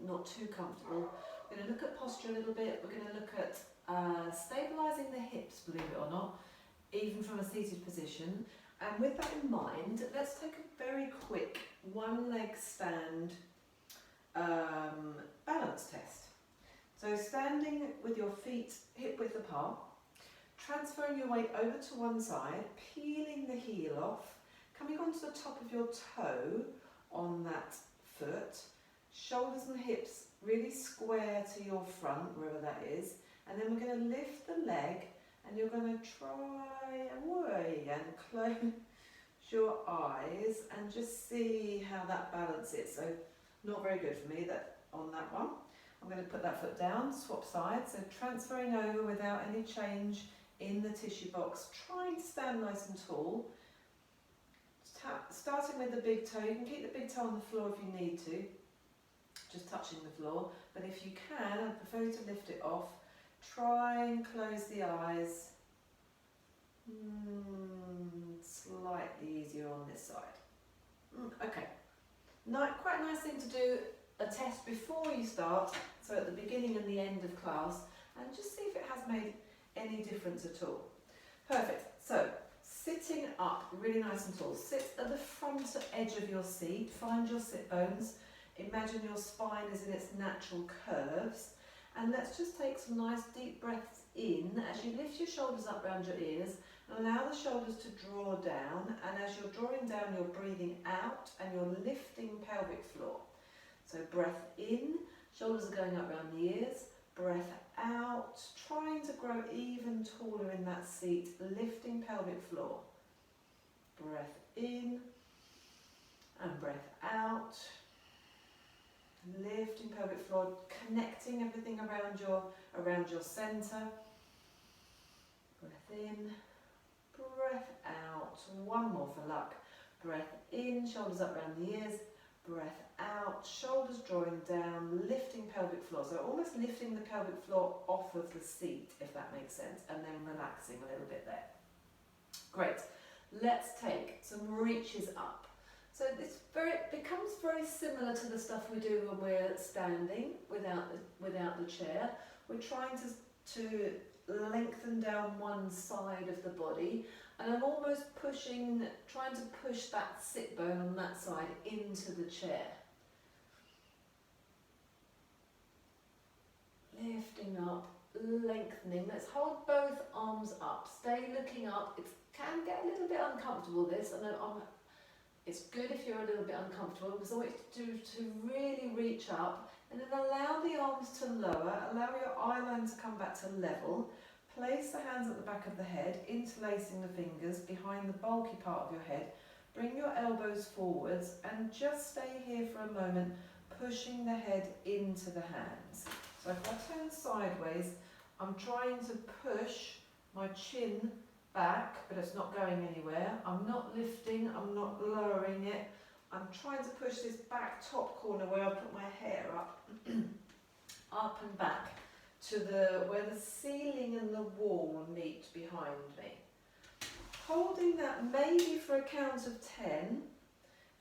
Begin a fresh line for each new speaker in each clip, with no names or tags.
not too comfortable. We're going to look at posture a little bit. We're going to look at stabilising the hips, believe it or not, even from a seated position. And with that in mind, let's take a very quick one leg stand balance test. So standing with your feet hip width apart, transferring your weight over to one side, peeling the heel off, coming onto the top of your toe on that foot, shoulders and hips really square to your front, wherever that is, and then we're going to lift the leg and you're going to try away and close your eyes and just see how that balances. So not very good for me on that one. I'm going to put that foot down, swap sides, so transferring over without any change in the tissue box, trying to stand nice and tall. Starting with the big toe, you can keep the big toe on the floor if you need to, just touching the floor, but if you can, I prefer you to lift it off. Try and close the eyes. Slightly easier on this side. Okay, quite a nice thing to do a test before you start, so at the beginning and the end of class, and just see if it has made any difference at all. Perfect. So sitting up really nice and tall. Sit at the front edge of your seat. Find your sit bones. Imagine your spine is in its natural curves. And let's just take some nice deep breaths in as you lift your shoulders up around your ears and allow the shoulders to draw down. And as you're drawing down, you're breathing out and you're lifting pelvic floor. So breath in, shoulders are going up around the ears. Breath out, trying to grow even taller in that seat, lifting pelvic floor. Breath in and breath out. Lifting pelvic floor, connecting everything around your centre. Breath in, breath out. One more for luck. Breath in, shoulders up around the ears. Breath out, shoulders drawing down, lifting pelvic floor. So almost lifting the pelvic floor off of the seat, if that makes sense, and then relaxing a little bit there. Great. Let's take some reaches up. So this becomes very similar to the stuff we do when we're standing without the chair. We're trying to lengthen down one side of the body, and I'm almost trying to push that sit bone on that side into the chair. Lifting up, lengthening. Let's hold both arms up. Stay looking up. It can get a little bit uncomfortable, this, and it's good if you're a little bit uncomfortable, because I want you to really reach up and then allow the arms to lower, allow your eye line to come back to level. Place the hands at the back of the head, interlacing the fingers behind the bulky part of your head. Bring your elbows forwards and just stay here for a moment, pushing the head into the hands. So if I turn sideways, I'm trying to push my chin back, but it's not going anywhere. I'm not lifting, I'm not lowering it. I'm trying to push this back top corner where I put my hair up, up and back to where the ceiling and the wall meet behind me. Holding that maybe for a count of 10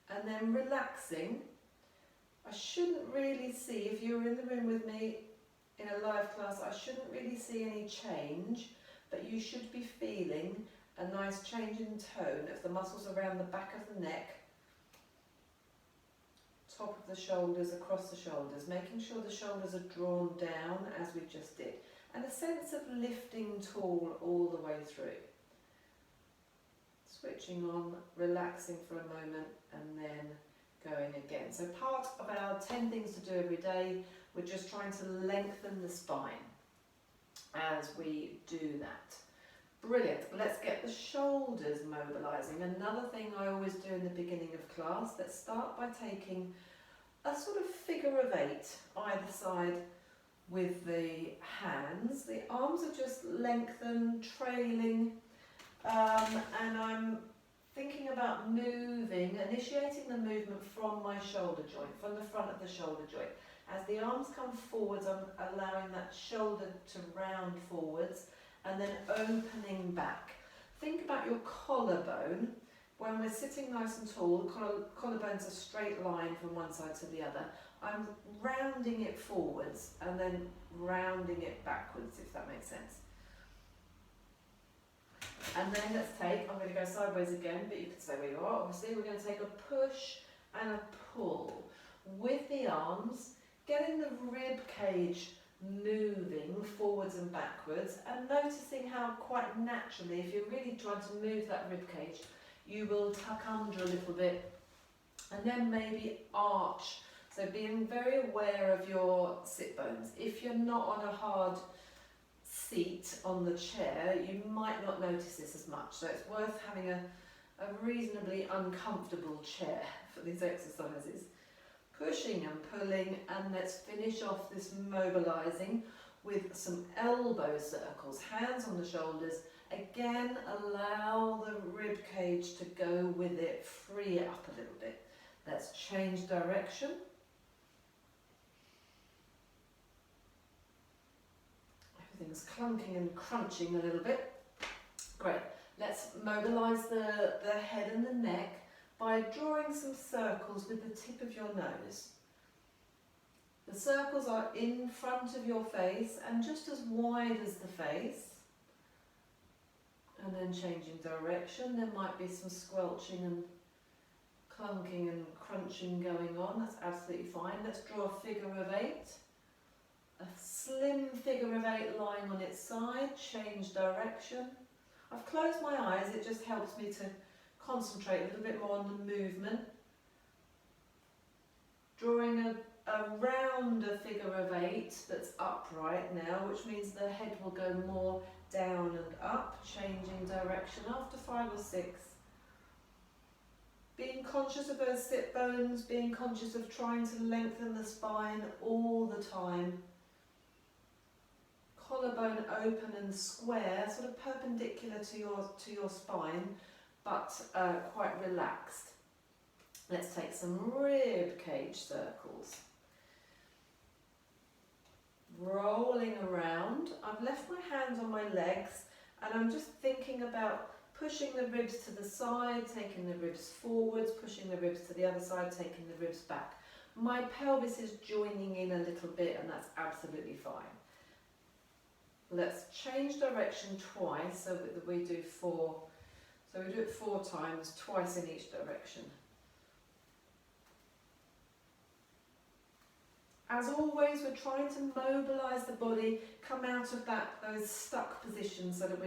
and then relaxing. I shouldn't really see, if you're in the room with me in a live class, I shouldn't really see any change, but you should be feeling a nice change in tone of the muscles around the back of the neck, top of the shoulders, across the shoulders, making sure the shoulders are drawn down as we just did, and a sense of lifting tall all the way through. Switching on, relaxing for a moment, and then going again. So part of our 10 things to do every day, we're just trying to lengthen the spine as we do that. Brilliant. Let's get the shoulders mobilizing. Another thing I always do in the beginning of class, let's start by taking a sort of figure of 8 either side with the hands. The arms are just lengthened, trailing, and I'm thinking about initiating the movement from my shoulder joint, from the front of the shoulder joint. As the arms come forwards, I'm allowing that shoulder to round forwards and then opening back. Think about your collarbone. When we're sitting nice and tall, the collarbone's a straight line from one side to the other. I'm rounding it forwards and then rounding it backwards, if that makes sense. And then let's take, I'm going to go sideways again, but you can stay where you are. Obviously, we're going to take a push and a pull with the arms, getting the rib cage moving forwards and backwards, and noticing how quite naturally, if you're really trying to move that rib cage, you will tuck under a little bit and then maybe arch. So being very aware of your sit bones. If you're not on a hard seat on the chair, you might not notice this as much. So it's worth having a reasonably uncomfortable chair for these exercises. Pushing and pulling, and let's finish off this mobilizing with some elbow circles, hands on the shoulders. Again, allow the rib cage to go with it, free it up a little bit. Let's change direction. Everything's clunking and crunching a little bit. Great. Let's mobilise the head and the neck by drawing some circles with the tip of your nose. The circles are in front of your face and just as wide as the face. And then changing direction. There might be some squelching and clunking and crunching going on. That's absolutely fine. Let's draw a figure of 8. A slim figure of 8 lying on its side. Change direction. I've closed my eyes. It just helps me to concentrate a little bit more on the movement. Drawing a rounder figure of 8 that's upright now, which means the head will go more down and up, changing direction after 5 or 6. Being conscious of those sit bones, being conscious of trying to lengthen the spine all the time. Collarbone open and square, sort of perpendicular to your spine, but quite relaxed. Let's take some rib cage circles. Rolling around. I've left my hands on my legs and I'm just thinking about pushing the ribs to the side, taking the ribs forwards, pushing the ribs to the other side, taking the ribs back. My pelvis is joining in a little bit and that's absolutely fine. Let's change direction twice so that we do 4. So we do it 4 times, twice in each direction. As always, we're trying to mobilise the body, come out of those stuck positions so that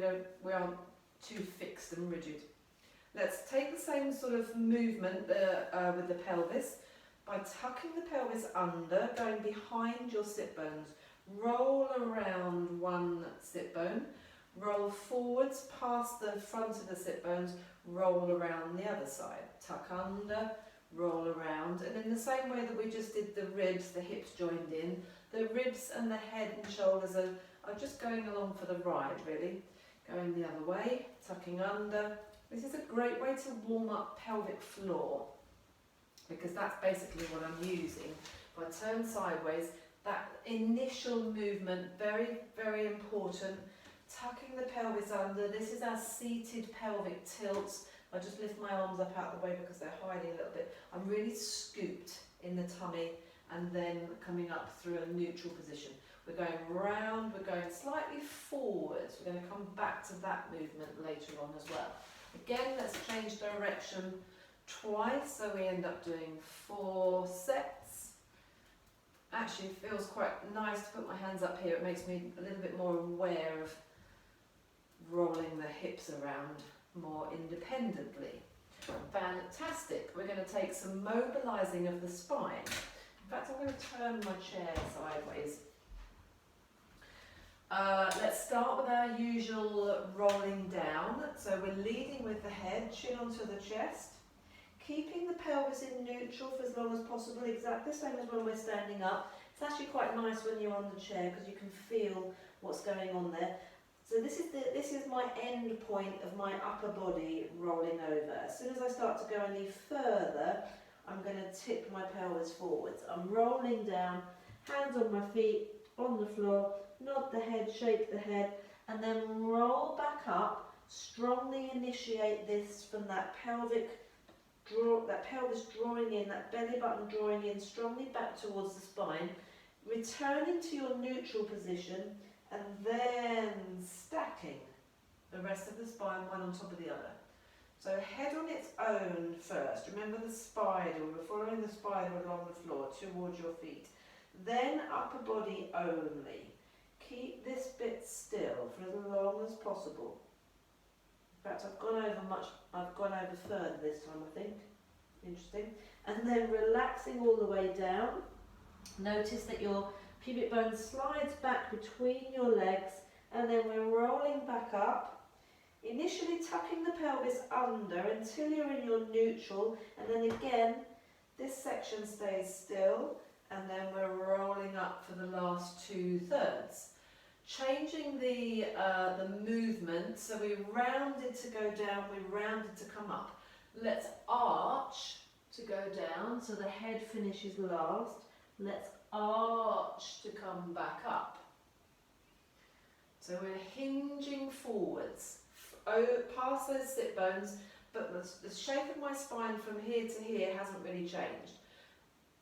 we aren't too fixed and rigid. Let's take the same sort of movement with the pelvis by tucking the pelvis under, going behind your sit bones. Roll around one sit bone, roll forwards past the front of the sit bones, roll around the other side. Tuck under, roll around, and in the same way that we just did the ribs, the hips joined in, the ribs and the head and shoulders are just going along for the ride really. Going the other way, tucking under. This is a great way to warm up pelvic floor because that's basically what I'm using. If I turn sideways, that initial movement, very, very important. Tucking the pelvis under. This is our seated pelvic tilts. I just lift my arms up out of the way because they're hiding a little bit. I'm really scooped in the tummy and then coming up through a neutral position. We're going round, we're going slightly forwards. We're going to come back to that movement later on as well. Again, let's change direction twice, so we end up doing 4 sets. Actually, it feels quite nice to put my hands up here. It makes me a little bit more aware of rolling the hips around more independently. Fantastic. We're going to take some mobilizing of the spine. In fact, I'm going to turn my chair sideways. Let's start with our usual rolling down. So we're leading with the head, chin onto the chest, keeping the pelvis in neutral for as long as possible, exactly the same as when we're standing up. It's actually quite nice when you're on the chair because you can feel what's going on there. So this is my end point of my upper body rolling over. As soon as I start to go any further, I'm going to tip my pelvis forwards. I'm rolling down, hands on my feet, on the floor, nod the head, shake the head, and then roll back up. Strongly initiate this from that pelvic
that pelvis drawing in, that belly button drawing in strongly back towards the spine, returning to your neutral position, and then stacking the rest of the spine one on top of the other. So head on its own first. Remember the spider, we're following the spider along the floor towards your feet. Then upper body only. Keep this bit still for as long as possible. In fact, I've gone over further this time, I think. Interesting. And then relaxing all the way down. Notice that your pubic bone slides back between your legs, and then we're rolling back up. Initially tucking the pelvis under until you're in your neutral, and then again, this section stays still, and then we're rolling up for the last 2/3. Changing the movement, so we rounded to go down, we rounded to come up. Let's arch to go down, so the head finishes last. Let's arch to come back up. So we're hinging forwards, past those sit bones, but the shape of my spine from here to here hasn't really changed.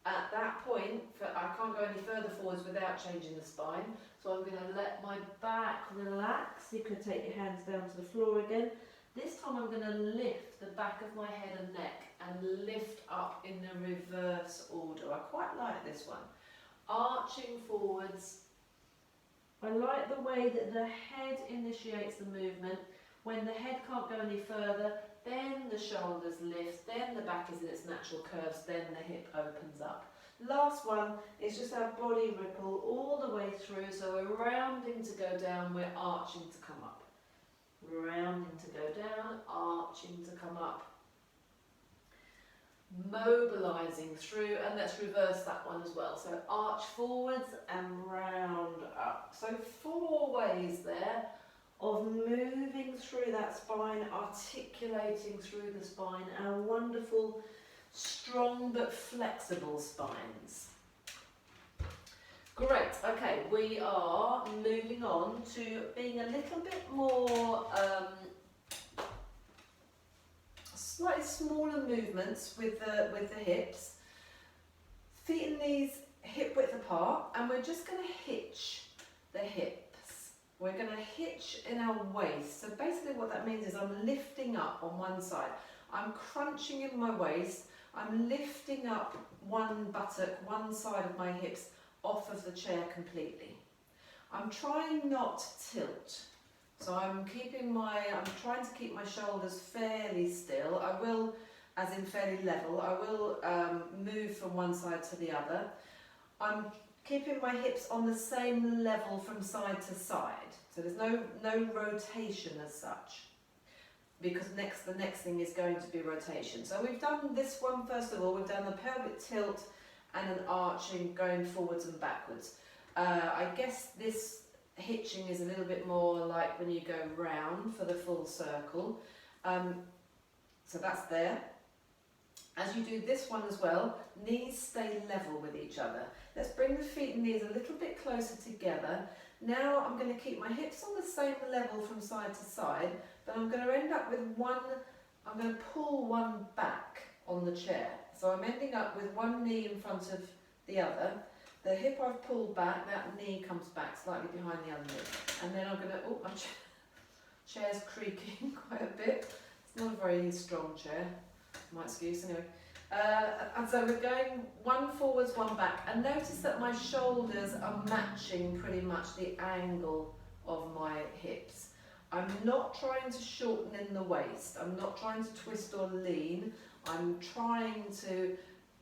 At that point, I can't go any further forwards without changing the spine, so I'm going to let my back relax. You could take your hands down to the floor again. This time I'm going to lift the back of my head and neck and lift up in the reverse order. I quite like this one. Arching forwards. I like the way that the head initiates the movement. When the head can't go any further, then the shoulders lift, then the back is in its natural curves, then the hip opens up. Last one is just our body ripple all the way through, so we're rounding to go down, we're arching to come up. Rounding to go down, arching to come up. Mobilizing through, and let's reverse that one as well. So arch forwards and round up. So 4 ways there of moving through that spine, articulating through the spine, our wonderful, strong but flexible spines. Great, okay, we are moving on to being a little bit more, slightly smaller movements with the hips. Feet and knees hip width apart, and we're just going to hitch the hips. We're going to hitch in our waist. So basically what that means is I'm lifting up on one side. I'm crunching in my waist. I'm lifting up one buttock, one side of my hips off of the chair completely. I'm trying not to tilt. So I'm trying to keep my shoulders fairly still. I will, as in fairly level, I will move from one side to the other. I'm keeping my hips on the same level from side to side. So there's no rotation as such, because the next thing is going to be rotation. So we've done this one first of all. We've done the pelvic tilt and an arching going forwards and backwards. I guess this hitching is a little bit more like when you go round for the full circle. So that's there. As you do this one as well, knees stay level with each other. Let's bring the feet and knees a little bit closer together. Now I'm going to keep my hips on the same level from side to side, but I'm going to end up with I'm going to pull one back on the chair. So I'm ending up with one knee in front of the other. The hip I've pulled back, that knee comes back slightly behind the other knee. And then I'm going to, my chair's creaking quite a bit. It's not a very strong chair, my excuse anyway. And so we're going one forwards, one back. And notice that my shoulders are matching pretty much the angle of my hips. I'm not trying to shorten in the waist. I'm not trying to twist or lean. I'm trying to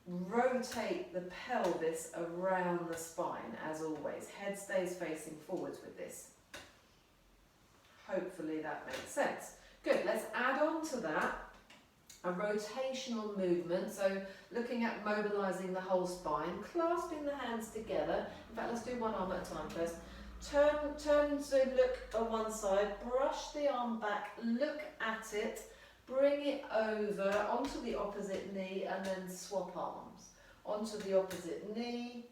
rotate the pelvis around the spine, as always. Head stays facing forwards with this. Hopefully that makes sense. Good, let's add on to that a rotational movement. So looking at mobilizing the whole spine, clasping the hands together. In fact, let's do one arm at a time first. Turn to look on one side, brush the arm back, look at it, bring it over onto the opposite knee, and then swap arms. Onto the opposite knee.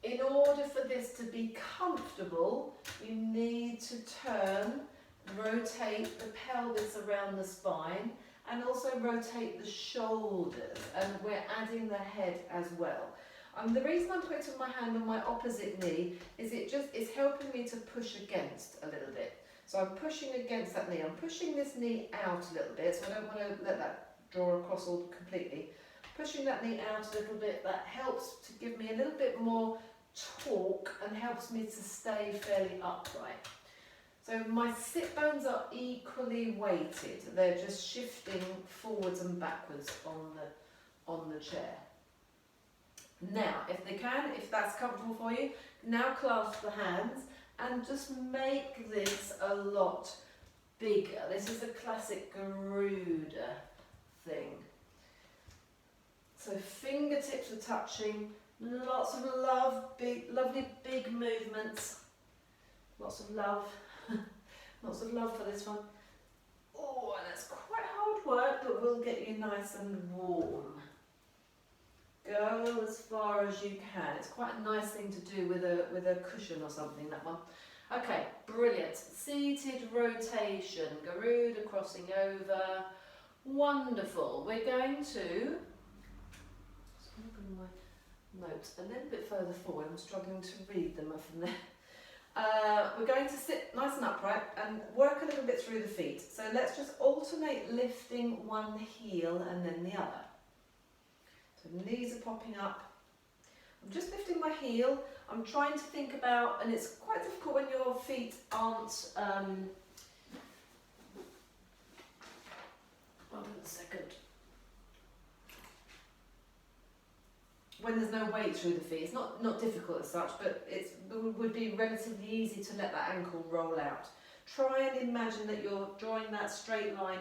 In order for this to be comfortable, you need to turn
rotate the pelvis around the spine, and also rotate the shoulders, and we're adding the head as well. The reason I'm putting my hand on my opposite knee is it's helping me to push against a little bit. So I'm pushing against that knee. I'm pushing this knee out a little bit, so I don't want to let that draw across all completely. Pushing that knee out a little bit, that helps to give me a little bit more torque and helps me to stay fairly upright. So my sit bones are equally weighted. They're just shifting forwards and backwards on the chair. Now, if that's comfortable for you, now clasp the hands and just make this a lot bigger. This is a classic Garuda thing. So fingertips are touching, lots of love, lovely big movements, lots of love, lots of love for this one. Oh, and it's quite hard work, but we'll get you nice and warm. Go as far as you can. It's quite a nice thing to do with a cushion or something, that one. Okay, brilliant. Seated rotation, Garuda crossing over. Wonderful. We're going to open my notes a little bit further forward. I'm struggling to read them from there. We're going to sit nice and upright and work a little bit through the feet. So let's just alternate lifting one heel and then the other. So the knees are popping up. I'm just lifting my heel. I'm trying to think about, and it's quite difficult when your feet aren't, hold on a second. When there's no weight through the feet, it's not difficult as such, but it would be relatively easy to let that ankle roll out. Try and imagine that you're drawing that straight line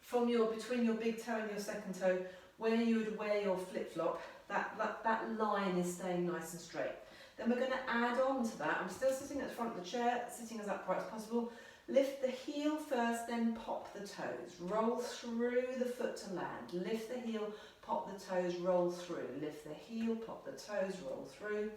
from between your big toe and your second toe, where you would wear your flip-flop. That line is staying nice and straight. Then we're going to add on to that. I'm still sitting at the front of the chair, sitting as upright as possible. Lift the heel first, then pop the toes. Roll through the foot to land. Lift the heel, pop the toes, roll through. Lift the heel, pop the toes, roll through.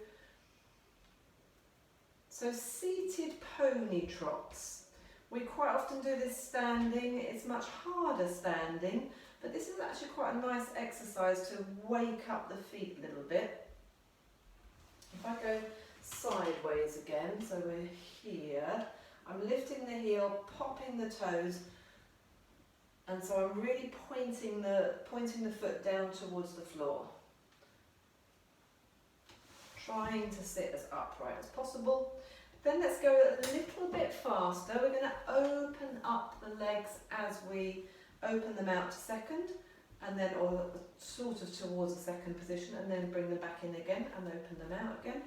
So seated pony trots. We quite often do this standing. It's much harder standing, but this is actually quite a nice exercise to wake up the feet a little bit. If I go sideways again, so we're here, I'm lifting the heel, popping the toes, and so I'm really pointing the foot down towards the floor. Trying to sit as upright as possible. Then let's go a little bit faster. We're going to open up the legs as we open them out to second, and then or sort of towards the second position, and then bring them back in again and open them out again.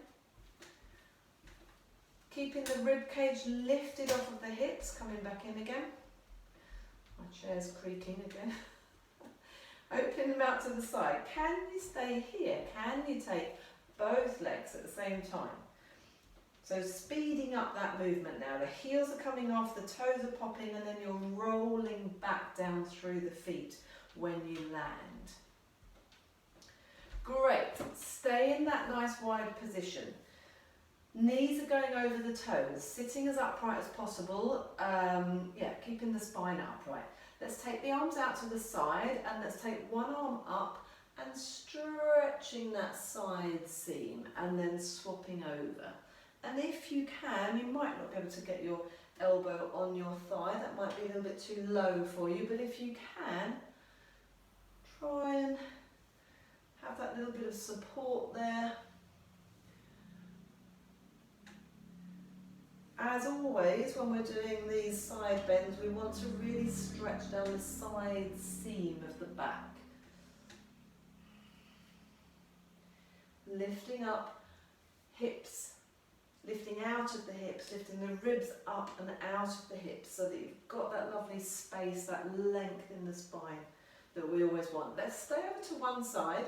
Keeping the rib cage lifted off of the hips, coming back in again. My chair's creaking again. Open them out to the side. Can you stay here? Can you take both legs at the same time? So speeding up that movement now. The heels are coming off, the toes are popping, and then you're rolling back down through the feet when you land. Great. Stay in that nice wide position. Knees are going over the toes, sitting as upright as possible. Keeping the spine upright. Let's take the arms out to the side, and let's take one arm up and stretching that side seam, and then swapping over. And if you can, you might not be able to get your elbow on your thigh, that might be a little bit too low for you, but if you can, try and have that little bit of support there. As always, when we're doing these side bends, we want to really stretch down the side seam of the back. Lifting up hips. Lifting out of the hips, lifting the ribs up and out of the hips so that you've got that lovely space, that length in the spine that we always want. Let's stay over to one side,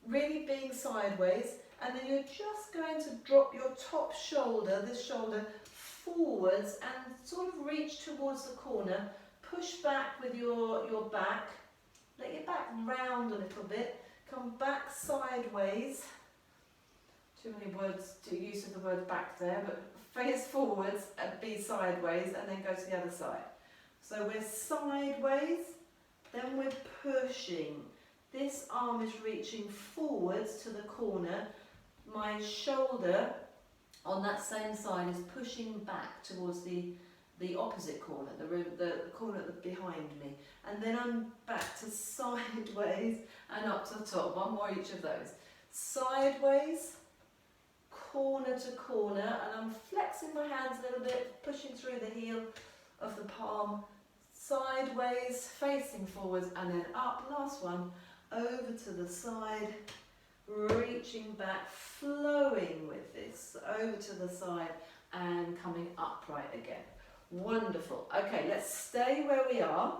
really being sideways, and then you're just going to drop your top shoulder, this shoulder, forwards and sort of reach towards the corner. Push back with your back, let your back round a little bit, come back sideways
too many words, too use of the word back there, but face forwards and be sideways and then go to the other side. So we're sideways, then we're pushing. This arm is reaching forwards to the corner. My shoulder on that same side is pushing back towards the opposite corner, the corner behind me. And then I'm back to sideways and up to the top. One more each of those. Sideways, corner to corner, and I'm flexing my hands a little bit, pushing through the heel of the palm. Sideways, facing forwards, and then up. Last one, over to the side, reaching back, flowing with this, over to the side, and coming upright again. Wonderful. Okay, let's stay where we are,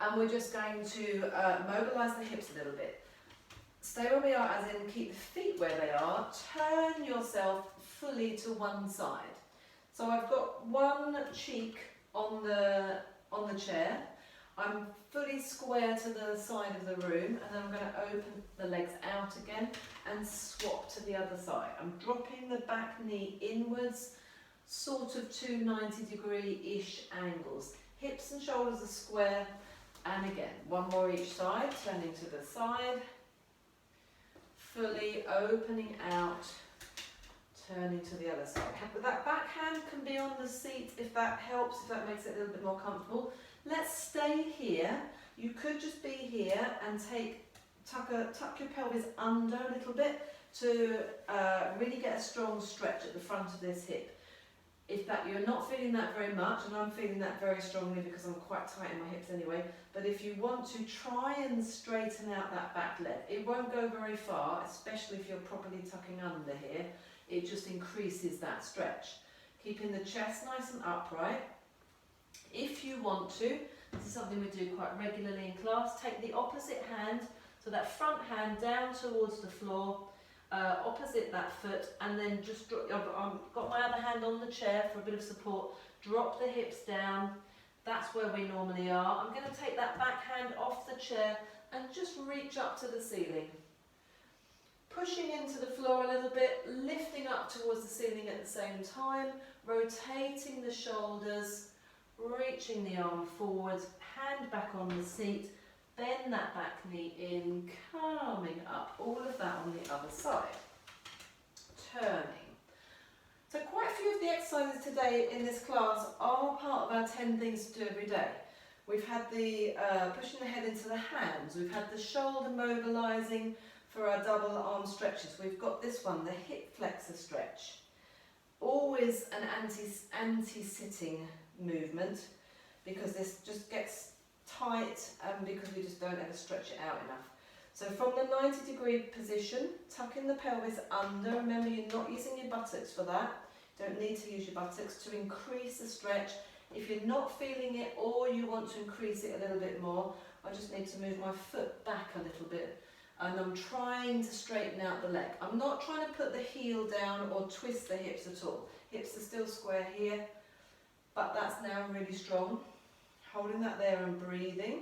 and we're just going to mobilise the hips a little bit. Stay where we are, as in keep the feet where they are. Turn yourself fully to one side. So I've got one cheek on the chair. I'm fully square to the side of the room, and then I'm going to open the legs out again and swap to the other side. I'm dropping the back knee inwards, sort of 2 90-degree-ish angles. Hips and shoulders are square, and again, one more each side, turning to the side, fully opening out, turning to the other side. But that back hand can be on the seat if that helps, if that makes it a little bit more comfortable. Let's stay here. You could just be here and tuck your pelvis under a little bit to really get a strong stretch at the front of this hip. If that you're not feeling that very much, and I'm feeling that very strongly because I'm quite tight in my hips anyway, but if you want to try and straighten out that back leg, it won't go very far, especially if you're properly tucking under here. It just increases that stretch. Keeping the chest nice and upright. If you want to, this is something we do quite regularly in class, take the opposite hand, so that front hand down towards the floor, opposite that foot, and then just drop. I've got my other hand on the chair for a bit of support. Drop the hips down. That's where we normally are. I'm going to take that back hand off the chair and just reach up to the ceiling. Pushing into the floor a little bit, lifting up towards the ceiling at the same time, rotating the shoulders, reaching the arm forwards, hand back on the seat, bend that back knee in, coming up, all of that on the other side. Turning. So quite a few of the exercises today in this class are part of our 10 things to do every day. We've had the pushing the head into the hands, we've had the shoulder mobilizing for our double arm stretches. We've got this one, the hip flexor stretch. Always an anti-sitting movement, because this just gets tight and because we just don't ever stretch it out enough. So from the 90-degree position, tucking the pelvis under. Remember, you're not using your buttocks for that. Don't need to use your buttocks to increase the stretch. If you're not feeling it or you want to increase it a little bit more, I just need to move my foot back a little bit, and I'm trying to straighten out the leg. I'm not trying to put the heel down or twist the hips at all. Hips are still square here, but that's now really strong. Holding that there and breathing.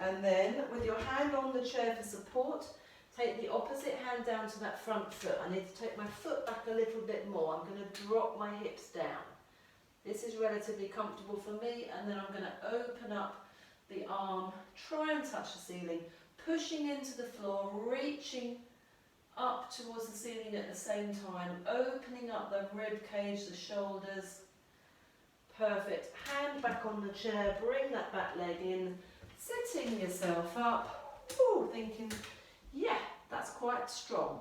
And then with your hand on the chair for support, take the opposite hand down to that front foot. I need to take my foot back a little bit more. I'm going to drop my hips down. This is relatively comfortable for me, and then I'm going to open up the arm, try and touch the ceiling, pushing into the floor, reaching up towards the ceiling at the same time, opening up the rib cage, the shoulders. Perfect. Hand back on the chair, bring that back leg in, sitting yourself up. Ooh, thinking, yeah, that's quite strong.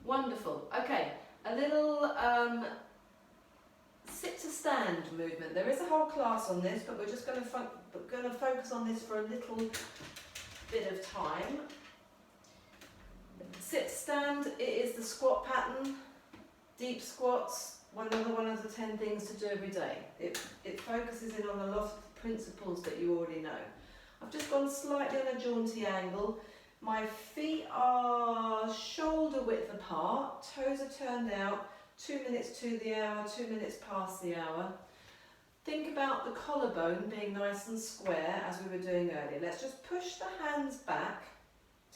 Wonderful. Okay, a little sit to stand movement. There is a whole class on this, but we're just going to focus on this for a little bit of time. Sit stand, it is the squat pattern, deep squats, another one of the 10 things to do every day. It focuses in on a lot of the principles that you already know. I've just gone slightly on a jaunty angle. My feet are shoulder width apart, toes are turned out, 2 minutes to the hour, 2 minutes past the hour. Think about the collarbone being nice and square as we were doing earlier. Let's just push the hands back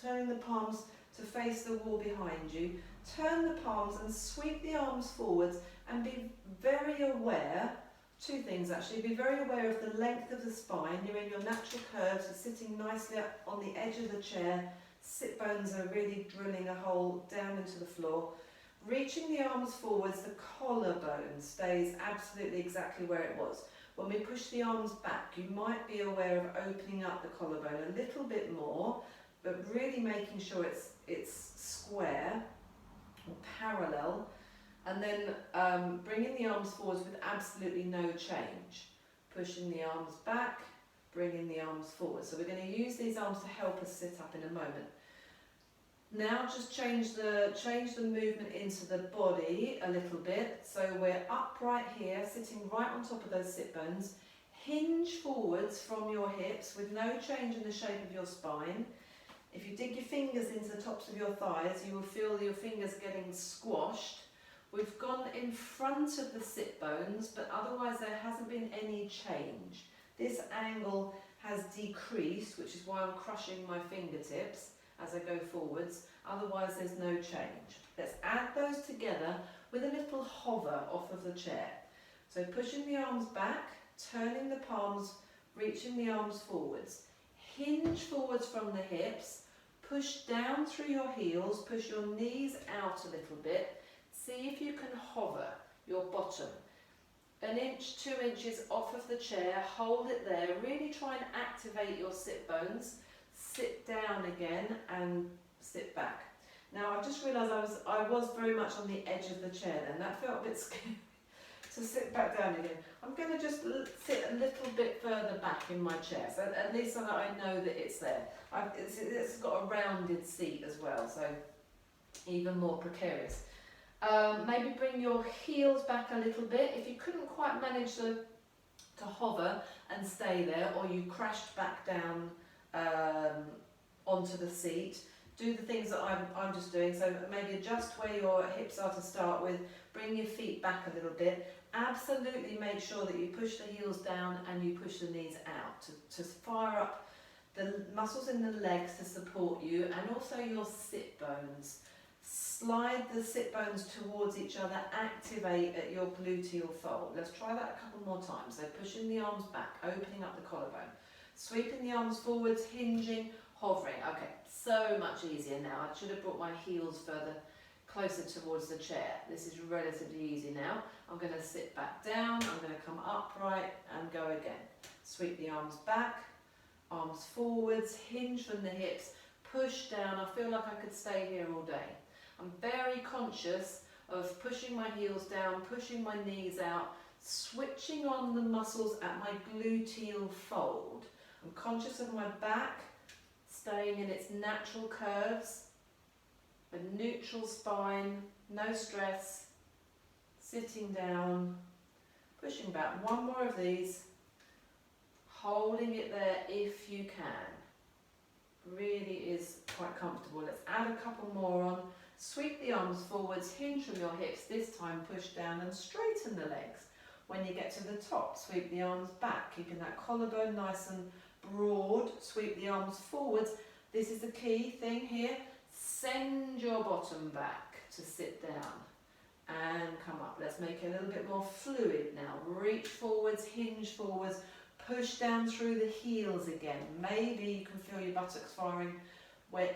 turning the palms to face the wall behind you. Turn the palms and sweep the arms forwards and be very aware, two things actually, be very aware of the length of the spine. You're in your natural curves, you're sitting nicely up on the edge of the chair, sit bones are really drilling a hole down into the floor. Reaching the arms forwards, the collarbone stays absolutely exactly where it was. When we push the arms back, you might be aware of opening up the collarbone a little bit more, but really making sure it's square or parallel, and then bringing the arms forwards with absolutely no change. Pushing the arms back, bringing the arms forward. So we're going to use these arms to help us sit up in a moment. Now just change the movement into the body a little bit. So we're upright here, sitting right on top of those sit bones. Hinge forwards from your hips with no change in the shape of your spine. If you dig your fingers into the tops of your thighs, you will feel your fingers getting squashed. We've gone in front of the sit bones, but otherwise there hasn't been any change. This angle has decreased, which is why I'm crushing my fingertips as I go forwards. Otherwise there's no change. Let's add those together with a little hover off of the chair. So pushing the arms back, turning the palms, reaching the arms forwards. Hinge forwards from the hips, push down through your heels, push your knees out a little bit. See if you can hover your bottom. 1 inch, 2 inches off of the chair, hold it there, really try and activate your sit bones. Sit down again and sit back. Now I've just realised I was very much on the edge of the chair then, that felt a bit scary. So sit back down again. I'm going to just sit a little bit further back in my chair, so at least so that I know that it's there. It's got a rounded seat as well, so even more precarious. Maybe bring your heels back a little bit. If you couldn't quite manage to hover and stay there, or you crashed back down onto the seat, do the things that I'm just doing. So maybe adjust where your hips are to start with, bring your feet back a little bit. Absolutely make sure that you push the heels down and you push the knees out to fire up the muscles in the legs to support you, and also your sit bones. Slide the sit bones towards each other, activate at your gluteal fold. Let's try that a couple more times. So pushing the arms back, opening up the collarbone, sweeping the arms forwards, hinging, hovering. Okay, so much easier now. I should have brought my heels further closer towards the chair. This is relatively easy now. I'm going to sit back down, I'm going to come upright and go again. Sweep the arms back, arms forwards, hinge from the hips, push down. I feel like I could stay here all day. I'm very conscious of pushing my heels down, pushing my knees out, switching on the muscles at my gluteal fold. I'm conscious of my back staying in its natural curves, a neutral spine, no stress, sitting down, pushing back. One more of these, holding it there if you can. Really is quite comfortable. Let's add a couple more on. Sweep the arms forwards, hinge from your hips, this time push down and straighten the legs. When you get to the top, sweep the arms back, keeping that collarbone nice and broad. Sweep the arms forwards. This is the key thing here. Send your bottom back to sit down and come up. Let's make it a little bit more fluid now. Reach forwards, hinge forwards, push down through the heels again. Maybe you can feel your buttocks firing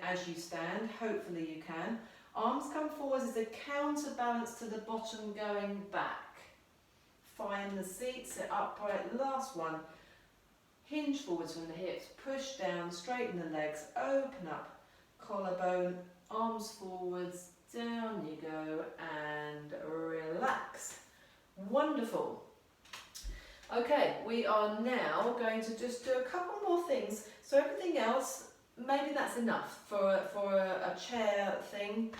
as you stand. Hopefully you can. Arms come forwards as a counterbalance to the bottom going back. Find the seat, sit upright. Last one. Hinge forwards from the hips, push down, straighten the legs, open up, collarbone, arms forwards, down you go, and relax. Wonderful. Okay, we are now going to just do a couple more things. So everything else, maybe that's enough for a chair thing.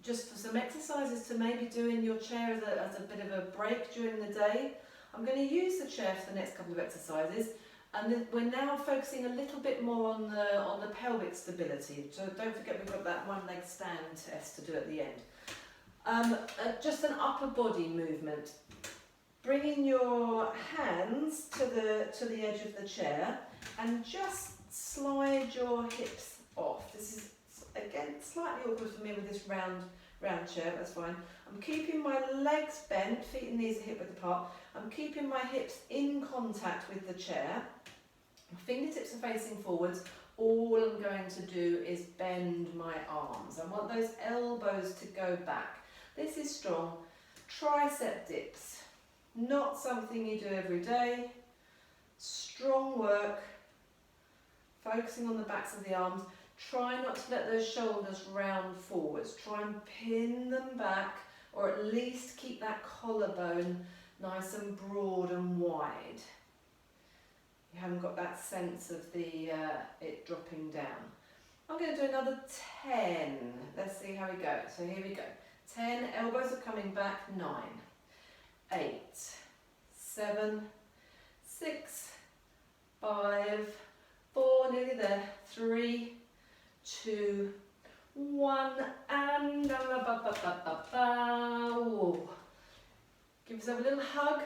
Just for some exercises to maybe do in your chair as a bit of a break during the day. I'm going to use the chair for the next couple of exercises, and then we're now focusing a little bit more on the pelvic stability. So don't forget we've got that one leg stand test to do at the end. Just an upper body movement. Bringing your hands to the edge of the chair and just slide your hips off. This is, again, slightly awkward for me with this round chair, that's fine. I'm keeping my legs bent, feet and knees are hip width apart. I'm keeping my hips in contact with the chair. My fingertips are facing forwards. All I'm going to do is bend my arms. I want those elbows to go back. This is strong. Tricep dips. Not something you do every day. Strong work. Focusing on the backs of the arms. Try not to let those shoulders round forwards. Try and pin them back, or at least keep that collarbone nice and broad and wide. You haven't got that sense of the it dropping down. I'm going to do another 10. Let's see how we go. So here we go. 10, elbows are coming back. 9, 8, 7, 6, 5, 4, nearly there. 3, 2, 1, and give yourself a little hug.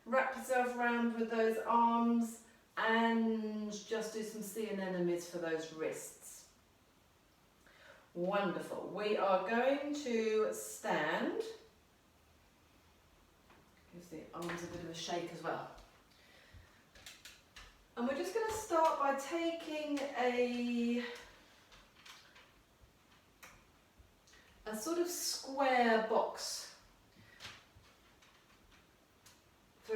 Wrap yourself around with those arms and just do some sea anemones for those wrists. Wonderful. We are going to stand. Gives the arms a bit of a shake as well. And we're just going to start by taking a sort of square box. So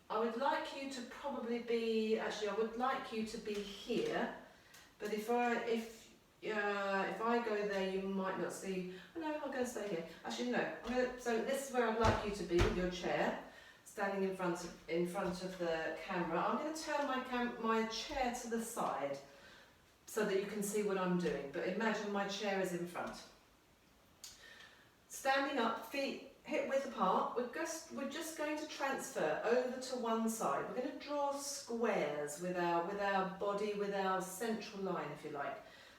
I would like you to probably be, actually I would like you to be here, but if I go there you might not see, oh no, I'm going to stay here. Actually no, so this is where I'd like you to be with your chair, standing in front of the camera. I'm going to turn my chair to the side so that you can see what I'm doing, but imagine my chair is in front. Standing up, feet hip width apart, we're just going to transfer over to one side. We're going to draw squares with our body, with our central line, if you like.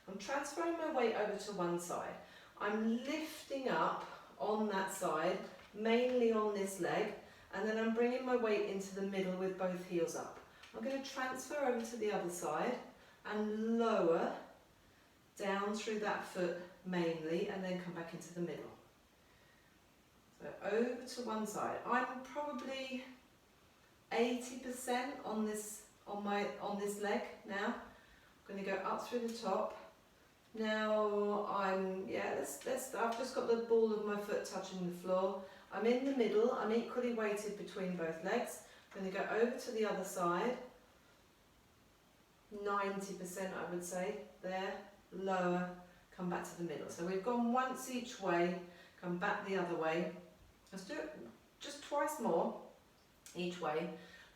I'm transferring my weight over to one side. I'm lifting up on that side, mainly on this leg, and then I'm bringing my weight into the middle with both heels up. I'm going to transfer over to the other side and lower down through that foot mainly, and then come back into the middle. So over to one side. I'm probably 80% on this leg now. I'm going to go up through the top. Now I've just got the ball of my foot touching the floor. I'm in the middle. I'm equally weighted between both legs. I'm going to go over to the other side. 90% I would say there. Lower. Come back to the middle. So we've gone once each way. Come back the other way. Let's do it just twice more each way.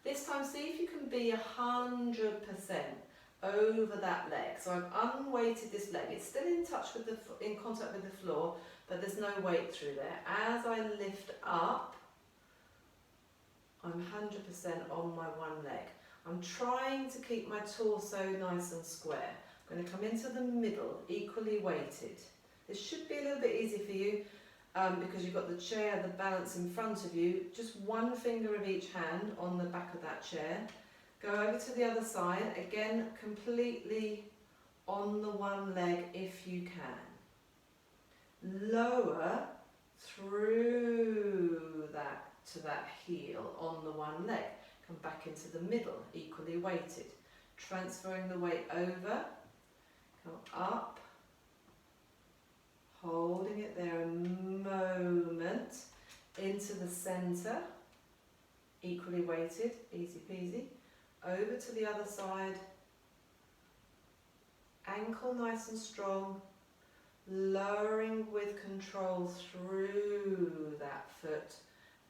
This time see if you can be 100% over that leg. So I've unweighted this leg. It's still in contact with the floor, but there's no weight through there. As I lift up, I'm 100% on my one leg. I'm trying to keep my torso nice and square. I'm going to come into the middle, equally weighted. This should be a little bit easy for you. Because you've got the chair, the balance in front of you, just one finger of each hand on the back of that chair. Go over to the other side, again completely on the one leg if you can. Lower through that to that heel on the one leg. Come back into the middle, equally weighted. Transferring the weight over, come up. Holding it there a moment, into the centre, equally weighted, easy peasy, over to the other side, ankle nice and strong, lowering with control through that foot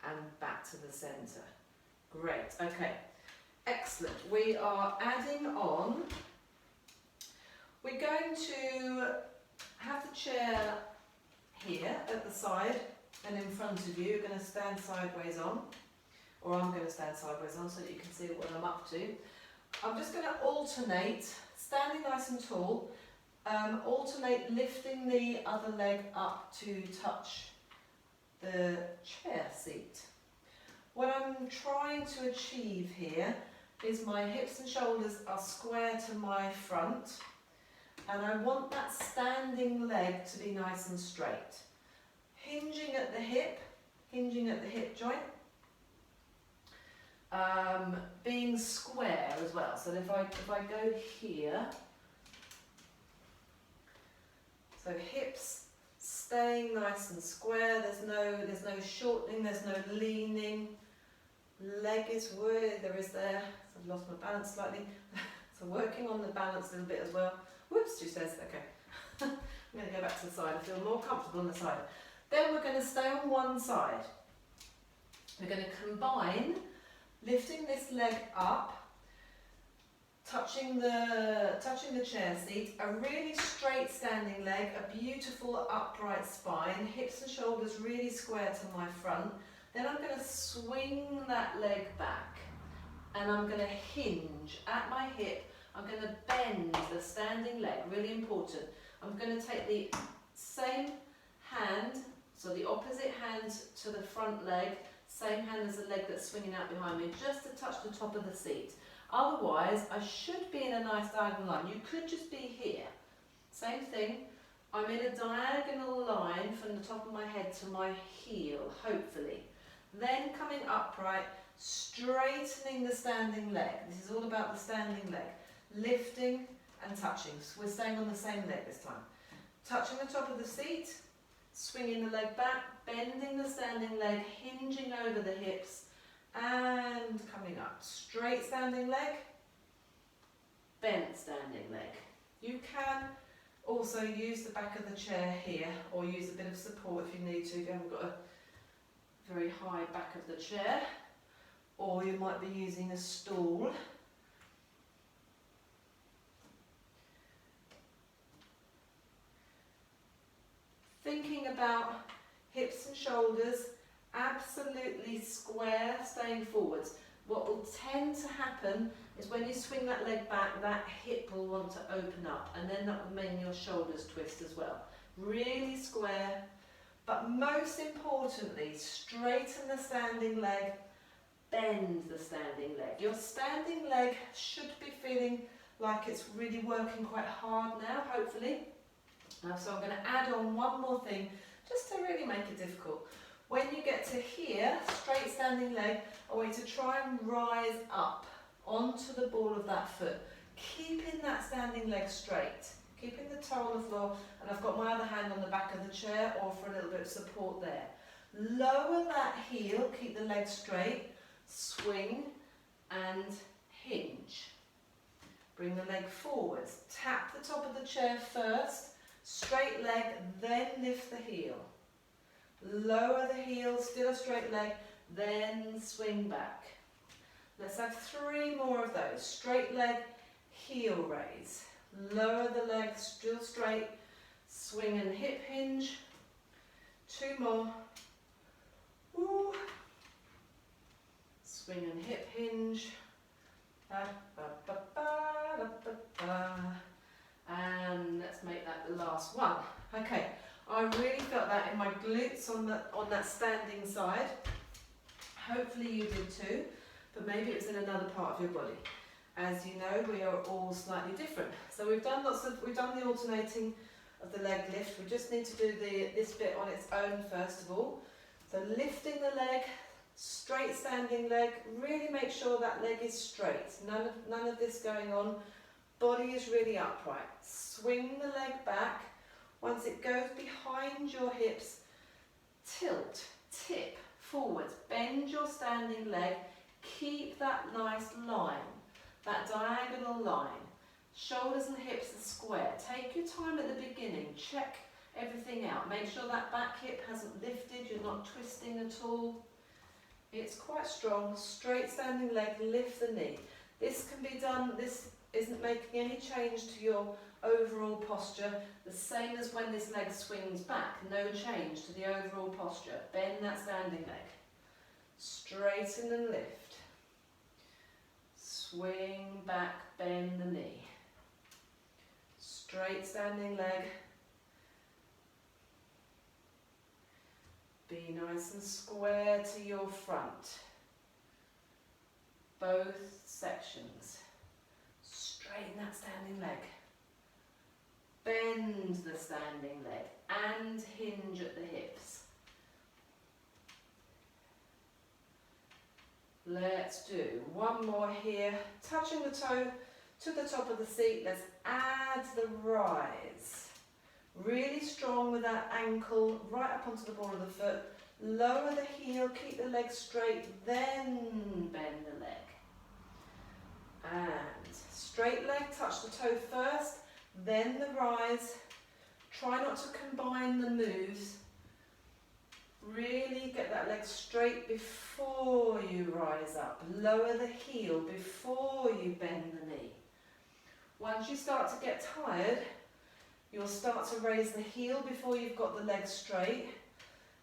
and back to the centre. Great, okay, excellent. We are adding on, we're going to have the chair here at the side and in front of you. You're going to stand sideways on, or I'm going to stand sideways on so that you can see what I'm up to. I'm just going to alternate, standing nice and tall, alternate lifting the other leg up to touch the chair seat. What I'm trying to achieve here, is my hips and shoulders are square to my front, and I want that standing leg to be nice and straight. Hinging at the hip joint, being square as well. So if I go here, so hips staying nice and square, there's no shortening, there's no leaning. Leg is where there is there. So I've lost my balance slightly. So working on the balance a little bit as well. Whoops, she says, okay. I'm going to go back to the side. I feel more comfortable on the side. Then we're going to stay on one side. We're going to combine lifting this leg up, touching the chair seat, a really straight standing leg, a beautiful upright spine, hips and shoulders really square to my front. Then I'm going to swing that leg back and I'm going to hinge at my hip. I'm going to bend the standing leg, really important. I'm going to take the same hand, so the opposite hand to the front leg, same hand as the leg that's swinging out behind me, just to touch the top of the seat. Otherwise, I should be in a nice diagonal line. You could just be here. Same thing. I'm in a diagonal line from the top of my head to my heel, hopefully. Then coming upright, straightening the standing leg. This is all about the standing leg. Lifting and touching. So we're staying on the same leg this time. Touching the top of the seat, swinging the leg back, bending the standing leg, hinging over the hips, and coming up. Straight standing leg, bent standing leg. You can also use the back of the chair here, or use a bit of support if you need to, if you haven't got a very high back of the chair, or you might be using a stool. Thinking about hips and shoulders, absolutely square, staying forwards. What will tend to happen is when you swing that leg back, that hip will want to open up, and then that will mean your shoulders twist as well. Really square, but most importantly, straighten the standing leg, bend the standing leg. Your standing leg should be feeling like it's really working quite hard now, hopefully. So I'm going to add on one more thing, just to really make it difficult. When you get to here, straight standing leg, I want you to try and rise up onto the ball of that foot, keeping that standing leg straight, keeping the toe on the floor, and I've got my other hand on the back of the chair or for a little bit of support there. Lower that heel, keep the leg straight, swing and hinge. Bring the leg forwards, tap the top of the chair first, straight leg, then lift the heel. Lower the heel, still a straight leg, then swing back. Let's have 3 more of those. Straight leg, heel raise. Lower the leg, still straight, swing and hip hinge. 2 more. Ooh. Swing and hip hinge. And let's make that the last one. Okay, I really felt that in my glutes on that standing side. Hopefully you did too, but maybe it was in another part of your body. As you know, we are all slightly different. So we've done the alternating of the leg lift. We just need to do this bit on its own first of all. So lifting the leg, straight standing leg, really make sure that leg is straight. None of this going on. Body is really upright. Swing the leg back. Once it goes behind your hips, tilt, tip forwards. Bend your standing leg. Keep that nice line, that diagonal line. Shoulders and hips are square. Take your time at the beginning. Check everything out. Make sure that back hip hasn't lifted. You're not twisting at all. It's quite strong. Straight standing leg, lift the knee. This can be done. This isn't making any change to your overall posture. The same as when this leg swings back. No change to the overall posture. Bend that standing leg. Straighten and lift. Swing back, bend the knee. Straight standing leg. Be nice and square to your front.
both sections. Straighten that standing leg. Bend the standing leg and hinge at the hips. Let's do one more here. Touching the toe to the top of the seat. Let's add the rise. Really strong with that ankle right up onto the ball of the foot. Lower the heel, keep the leg straight, then bend the leg. And straight leg, touch the toe first, then the rise. Try not to combine the moves. Really get that leg straight before you rise up. Lower the heel before you bend the knee. Once you start to get tired, you'll start to raise the heel before you've got the leg straight,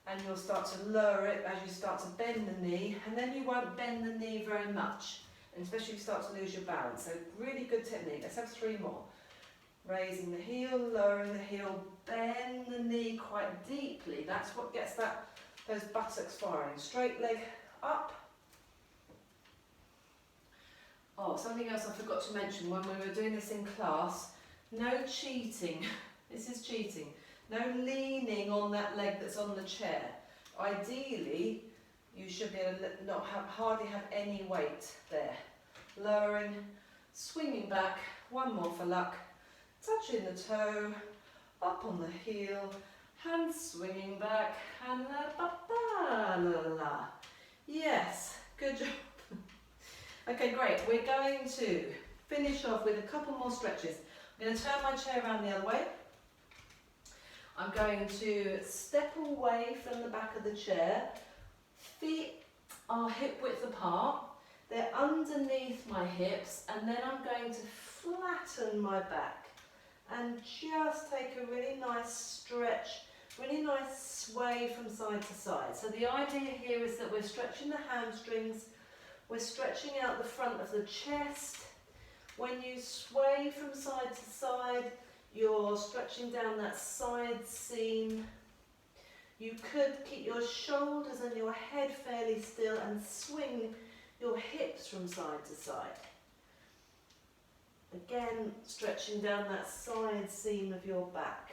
and you'll start to lower it as you start to bend the knee, and then you won't bend the knee very much, and especially if you start to lose your balance. So really good technique. Let's have 3 more. Raising the heel, lowering the heel, bend the knee quite deeply. That's what gets those buttocks firing. Straight leg up. Oh, something else I forgot to mention when we were doing this in class. No cheating. This is cheating. No leaning on that leg that's on the chair. Ideally, you should be able to hardly have any weight there. Lowering, swinging back. One more for luck. Touching the toe, up on the heel, hand swinging back, and la. Yes, good job. Okay, great. We're going to finish off with a couple more stretches. I'm going to turn my chair around the other way. I'm going to step away from the back of the chair. Feet are hip width apart. They're underneath my hips, and then I'm going to flatten my back and just take a really nice stretch, really nice sway from side to side. So the idea here is that we're stretching the hamstrings, we're stretching out the front of the chest. When you sway from side to side, you're stretching down that side seam. You could keep your shoulders and your head fairly still and swing your hips from side to side. Again, stretching down that side seam of your back.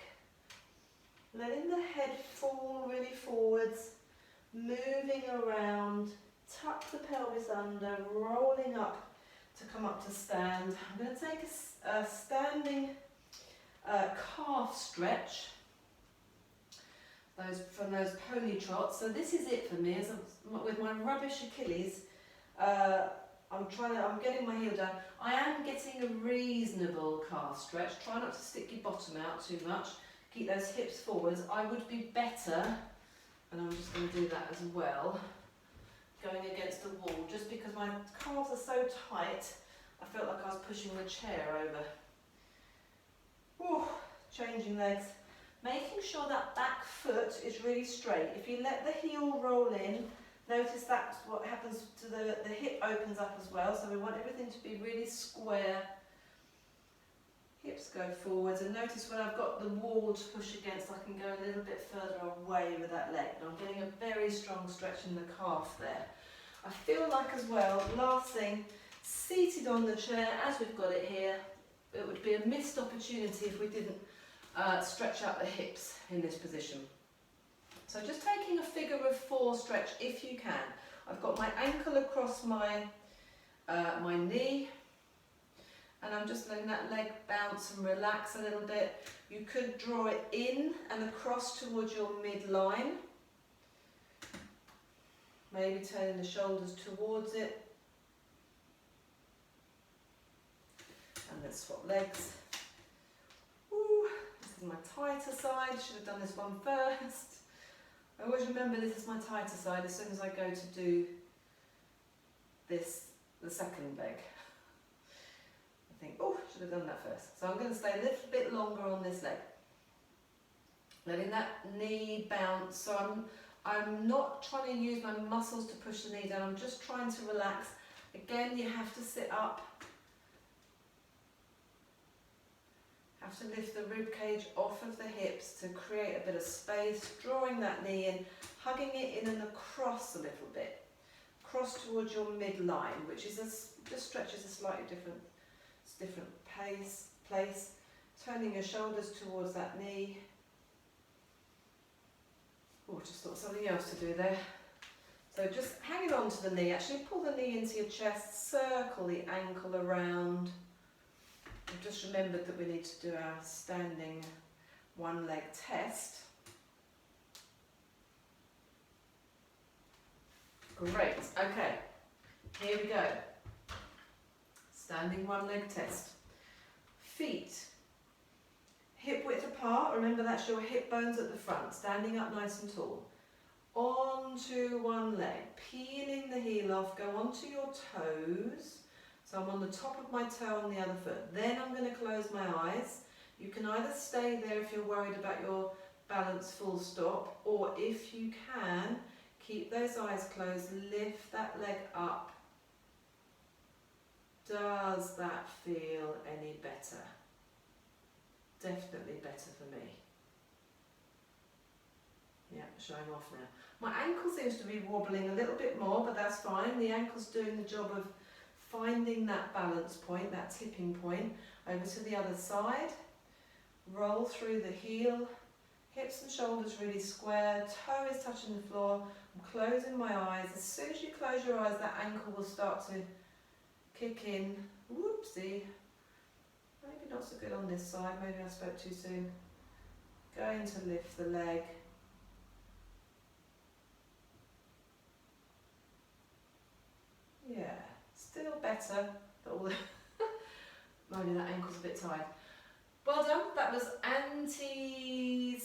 Letting the head fall really forwards, moving around, tuck the pelvis under, rolling up to come up to stand. I'm going to take a standing calf stretch from those pony trots. So this is it for me. As with my rubbish Achilles, I'm getting my heel down. I am getting a reasonable calf stretch. Try not to stick your bottom out too much. Keep those hips forwards. I would be better, and I'm just going to do that as well, going against the wall, just because my calves are so tight, I felt like I was pushing the chair over. Whew, changing legs. Making sure that back foot is really straight. If you let the heel roll in, notice that's what happens to the hip opens up as well, so we want everything to be really square. Hips go forwards, and notice when I've got the wall to push against, I can go a little bit further away with that leg. And I'm getting a very strong stretch in the calf there. I feel like as well, last thing, seated on the chair as we've got it here, it would be a missed opportunity if we didn't stretch out the hips in this position. So just taking a figure of 4 stretch if you can. I've got my ankle across my knee, and I'm just letting that leg bounce and relax a little bit. You could draw it in and across towards your midline. Maybe turning the shoulders towards it. And let's swap legs. Woo. This is my tighter side. Should have done this one first. I always remember this is my tighter side as soon as I go to do this, the second leg. I think, oh, should have done that first. So I'm going to stay a little bit longer on this leg. Letting that knee bounce. So I'm not trying to use my muscles to push the knee down. I'm just trying to relax. Again, you have to sit up. Have to lift the rib cage off of the hips to create a bit of space, drawing that knee in, hugging it in and across a little bit.
cross towards your midline, which is just stretches a slightly different place. Turning your shoulders towards that knee. Oh, just thought something else to do there. So just hanging on to the knee, actually pull the knee into your chest, circle the ankle around. I've just remembered that we need to do our standing one leg test. Great, okay, here we go. Standing one leg test. Feet hip width apart, remember that's your hip bones at the front, standing up nice and tall. Onto one leg, peeling the heel off, go onto your toes. So I'm on the top of my toe on the other foot. Then I'm going to close my eyes. You can either stay there if you're worried about your balance full stop, or if you can, keep those eyes closed, lift that leg up. Does that feel any better? Definitely better for me. Yeah, showing off now. My ankle seems to be wobbling a little bit more, but that's fine. The ankle's doing the job of finding that balance point, that tipping point. Over to the other side. Roll through the heel. Hips and shoulders really square. Toe is touching the floor. I'm closing my eyes. As soon as you close your eyes, that ankle will start to kick in. Whoopsie. Maybe not so good on this side. Maybe I spoke too soon. Going to lift the leg. Yeah, still better, but all the maybe that ankle's a bit tired. Well done, that was anti-seated,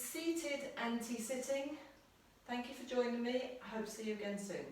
anti-sitting. Thank you for joining me. I hope to see you again soon.